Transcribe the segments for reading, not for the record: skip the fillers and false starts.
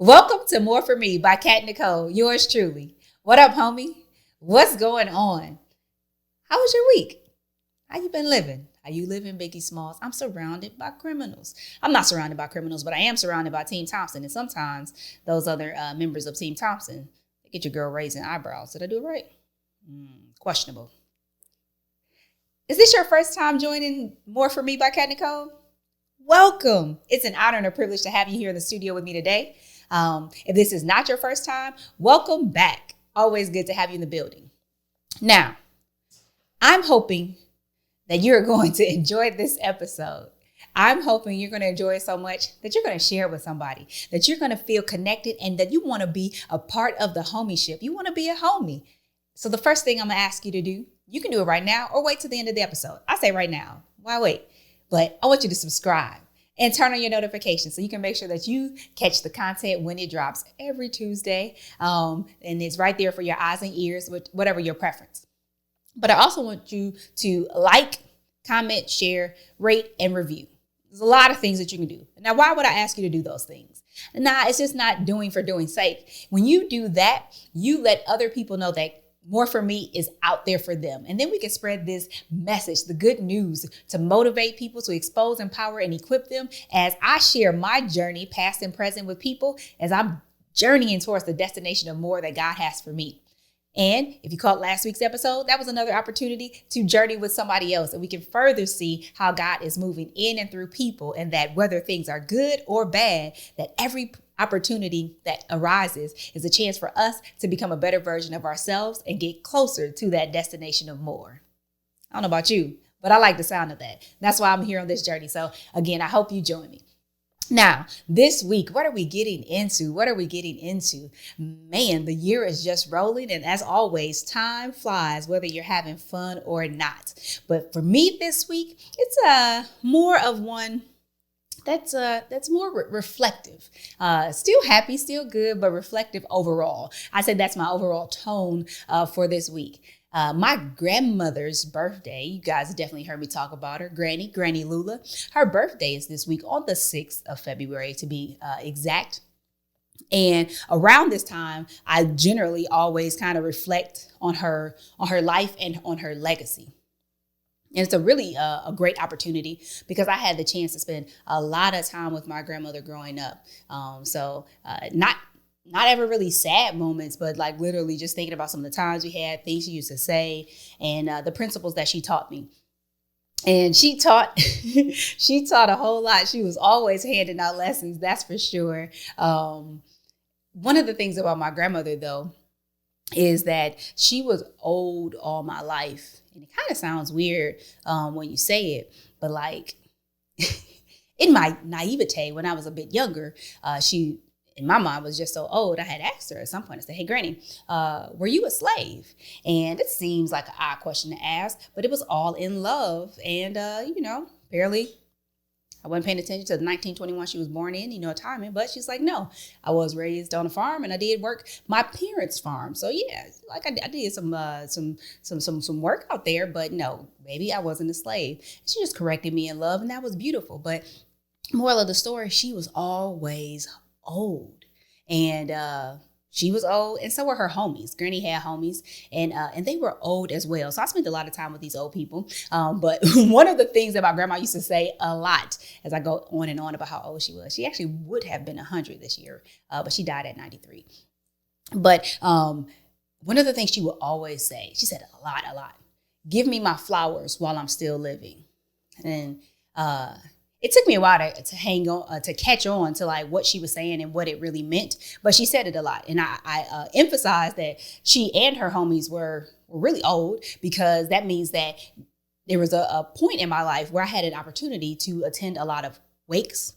Welcome to More For Me by Kat Necole, yours truly. What up, homie? What's going on? How was your week? How you been living? How you living, Biggie Smalls? I'm surrounded by criminals. I'm not surrounded by criminals, but I am surrounded by Team Thompson. And sometimes those other members of Team Thompson, they get your girl raising eyebrows. Did I do it right? Questionable. Is this your first time joining More For Me by Kat Necole? Welcome. It's an honor and a privilege to have you here in the studio with me today. If this is not your first time, welcome back. Always good to have you in the building. Now, I'm hoping that you're going to enjoy this episode. I'm hoping you're going to enjoy it so much that you're going to share it with somebody, that you're going to feel connected, and that you want to be a part of the homieship. You want to be a homie. So the first thing I'm going to ask you to do, you can do it right now or wait till the end of the episode. I say right now. Why wait? But I want you to subscribe and turn on your notifications so you can make sure that you catch the content when it drops every Tuesday. And it's right there for your eyes and ears, whatever your preference. But I also want you to like, comment, share, rate, and review. There's a lot of things that you can do. Now, why would I ask you to do those things? It's just not doing for doing sake. When you do that, you let other people know that More For Me is out there for them. And then we can spread this message, the good news, to motivate people, to expose, empower, and equip them as I share my journey, past and present, with people as I'm journeying towards the destination of more that God has for me. And if you caught last week's episode, that was another opportunity to journey with somebody else. And we can further see how God is moving in and through people, and that whether things are good or bad, that every opportunity that arises is a chance for us to become a better version of ourselves and get closer to that destination of more. I don't know about you, but I like the sound of that. That's why I'm here on this journey. So again, I hope you join me. Now, this week, what are we getting into? Man, the year is just rolling. And as always, time flies, whether you're having fun or not. But for me this week, it's more of one that's more reflective. Still happy, still good, but reflective overall. I said that's my overall tone for this week. My grandmother's birthday, you guys definitely heard me talk about her, Granny Lula. Her birthday is this week on the 6th of February to be exact. And around this time, I generally always kind of reflect on her life and on her legacy. And it's a really a great opportunity because I had the chance to spend a lot of time with my grandmother growing up. Not ever really sad moments, but like literally just thinking about some of the times we had, things she used to say, and the principles that she taught me. And she taught a whole lot. She was always handing out lessons, that's for sure. One of the things about my grandmother, though, is that she was old all my life. And it kind of sounds weird when you say it, but like in my naivete, when I was a bit younger, and my mom was just so old, I had asked her at some point, I said, hey, Granny, were you a slave? And it seems like an odd question to ask, but it was all in love. And, barely, I wasn't paying attention to the 1921 she was born in, timing. But she's like, no, I was raised on a farm and I did work my parents' farm. So, yeah, like I did some work out there. But no, baby, I wasn't a slave. She just corrected me in love. And that was beautiful. But moral of the story, she was always old, and she was old, and so were her homies. Granny had homies, and they were old as well. So I spent a lot of time with these old people. But one of the things that my grandma used to say a lot, as I go on and on about how old she was, she actually would have been 100 this year, but she died at 93. But one of the things she would always say, she said a lot, give me my flowers while I'm still living. And it took me a while to hang on, to catch on to like what she was saying and what it really meant. But she said it a lot. And I emphasized that she and her homies were really old, because that means that there was a point in my life where I had an opportunity to attend a lot of wakes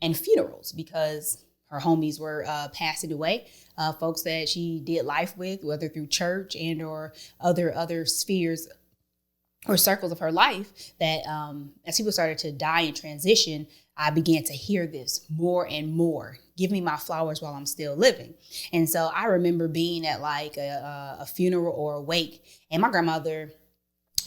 and funerals, because her homies were passing away, folks that she did life with, whether through church and or other spheres or circles of her life, that as people started to die and transition, I began to hear this more and more. Give me my flowers while I'm still living. And so I remember being at like a funeral or a wake, and my grandmother,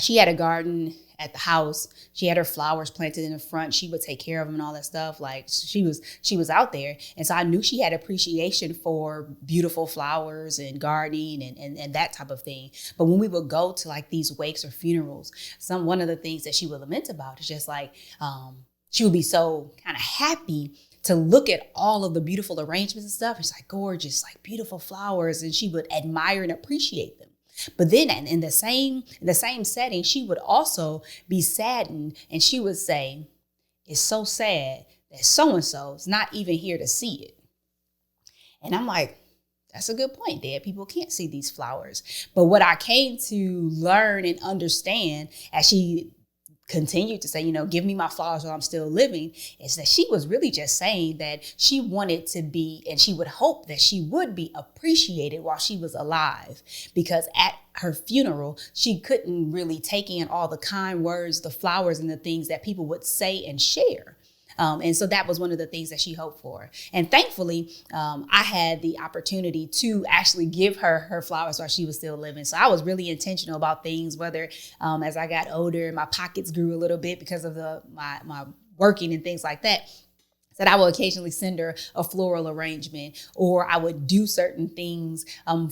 she had a garden at the house. She had her flowers planted in the front. She would take care of them and all that stuff. Like she was out there. And so I knew she had appreciation for beautiful flowers and gardening and that type of thing. But when we would go to like these wakes or funerals, one of the things that she would lament about is just like, she would be so kind of happy to look at all of the beautiful arrangements and stuff. It's like gorgeous, like beautiful flowers. And she would admire and appreciate them. But then in the same setting, she would also be saddened, and she would say, it's so sad that so-and-so is not even here to see it. And I'm like, that's a good point, Dad. People can't see these flowers. But what I came to learn and understand as she continued to say, give me my flowers while I'm still living, is that she was really just saying that she wanted to be, and she would hope that she would be appreciated while she was alive, because at her funeral, she couldn't really take in all the kind words, the flowers and the things that people would say and share. And so that was one of the things that she hoped for. And thankfully, I had the opportunity to actually give her flowers while she was still living. So I was really intentional about things, whether as I got older, my pockets grew a little bit because of my working and things like that. That I will occasionally send her a floral arrangement, or I would do certain things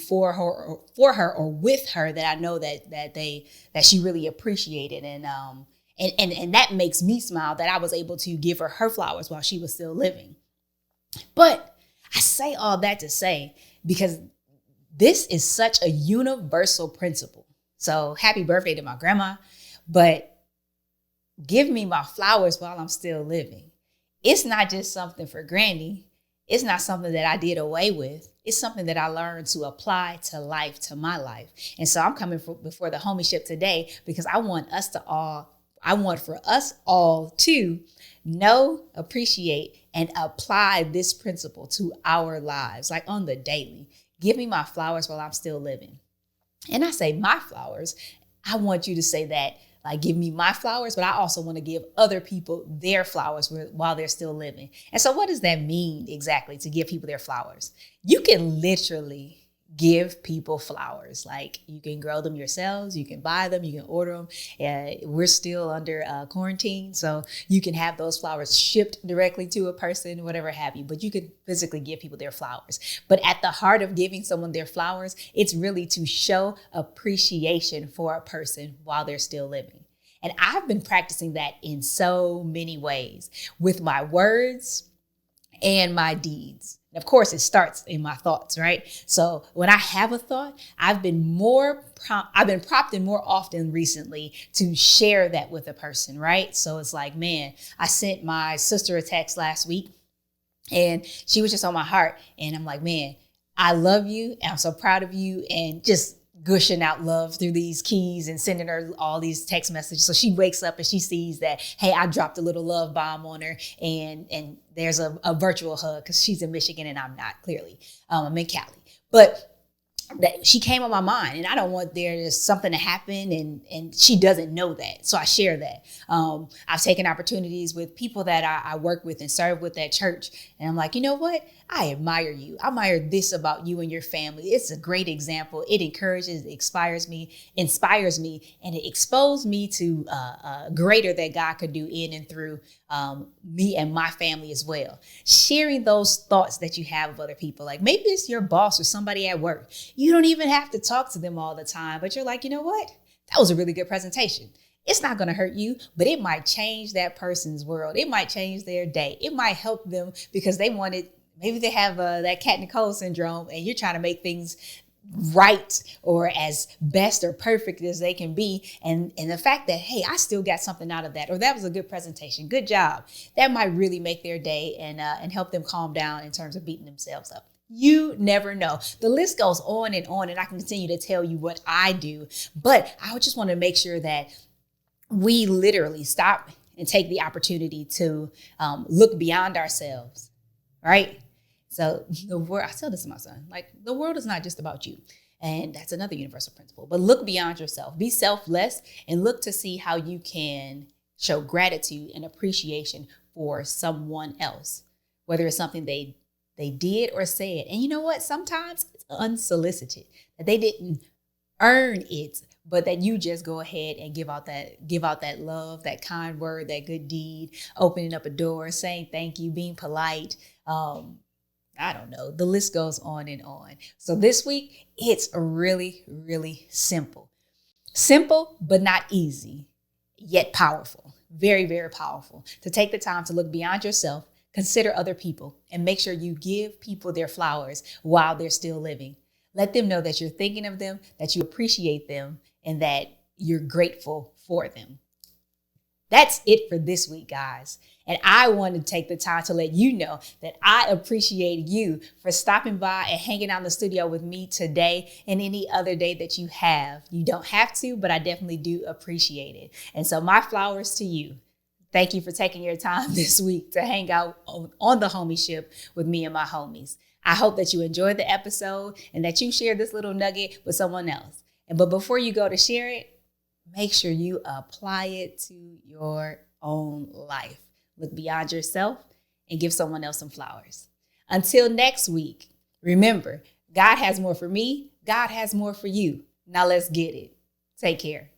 for her or with her that I know that she really appreciated. And that makes me smile that I was able to give her flowers while she was still living. But I say all that to say, because this is such a universal principle. So happy birthday to my grandma, but give me my flowers while I'm still living. It's not just something for Granny. It's not something that I did away with. It's something that I learned to apply to life, to my life. And so I'm coming before the homieship today because I want for us all to know, appreciate, and apply this principle to our lives, like on the daily. Give me my flowers while I'm still living. And I say my flowers. I want you to say that, like, give me my flowers, but I also want to give other people their flowers while they're still living. And so what does that mean exactly, to give people their flowers? You can literally give people flowers. Like, you can grow them yourselves, you can buy them, you can order them. We're still under quarantine, so you can have those flowers shipped directly to a person, whatever have you, but you can physically give people their flowers. But at the heart of giving someone their flowers, it's really to show appreciation for a person while they're still living. And I've been practicing that in so many ways, with my words and my deeds. Of course, it starts in my thoughts, right? So when I have a thought, I've been prompted more often recently to share that with a person, right? So it's like, man, I sent my sister a text last week and she was just on my heart. And I'm like, man, I love you. And I'm so proud of you. And just gushing out love through these keys and sending her all these text messages. So she wakes up and she sees that, hey, I dropped a little love bomb on her, and there's a virtual hug because she's in Michigan and I'm not, clearly. I'm in Cali. But that she came on my mind, and I don't want there's something to happen and she doesn't know that. So I share that. I've taken opportunities with people that I work with and serve with at church. And I'm like, you know what? I admire you. I admire this about you and your family. It's a great example. It encourages, it inspires me, and it exposed me to greater that God could do in and through me and my family as well. Sharing those thoughts that you have of other people. Like, maybe it's your boss or somebody at work. You don't even have to talk to them all the time, but you're like, you know what? That was a really good presentation. It's not going to hurt you, but it might change that person's world. It might change their day. It might help them because maybe they have that Kat Necole syndrome, and you're trying to make things right or as best or perfect as they can be. And the fact that, hey, I still got something out of that, or that was a good presentation, good job, that might really make their day and help them calm down in terms of beating themselves up. You never know. The list goes on, and I can continue to tell you what I do, but I just want to make sure that we literally stop and take the opportunity to look beyond ourselves, right? So the world, I tell this to my son, like, the world is not just about you. And that's another universal principle. But look beyond yourself. Be selfless and look to see how you can show gratitude and appreciation for someone else, whether it's something they did or said. And you know what? Sometimes it's unsolicited, that they didn't earn it, but that you just go ahead and give out that love, that kind word, that good deed, opening up a door, saying thank you, being polite. I don't know. The list goes on and on. So this week, it's really, really simple. Simple, but not easy, yet powerful. Very, very powerful. To take the time to look beyond yourself, consider other people, and make sure you give people their flowers while they're still living. Let them know that you're thinking of them, that you appreciate them, and that you're grateful for them. That's it for this week, guys. And I want to take the time to let you know that I appreciate you for stopping by and hanging out in the studio with me today and any other day that you have. You don't have to, but I definitely do appreciate it. And so my flowers to you. Thank you for taking your time this week to hang out on the homieship with me and my homies. I hope that you enjoyed the episode and that you share this little nugget with someone else. But before you go to share it, make sure you apply it to your own life. Look beyond yourself and give someone else some flowers. Until next week, remember, God has more for me. God has more for you. Now let's get it. Take care.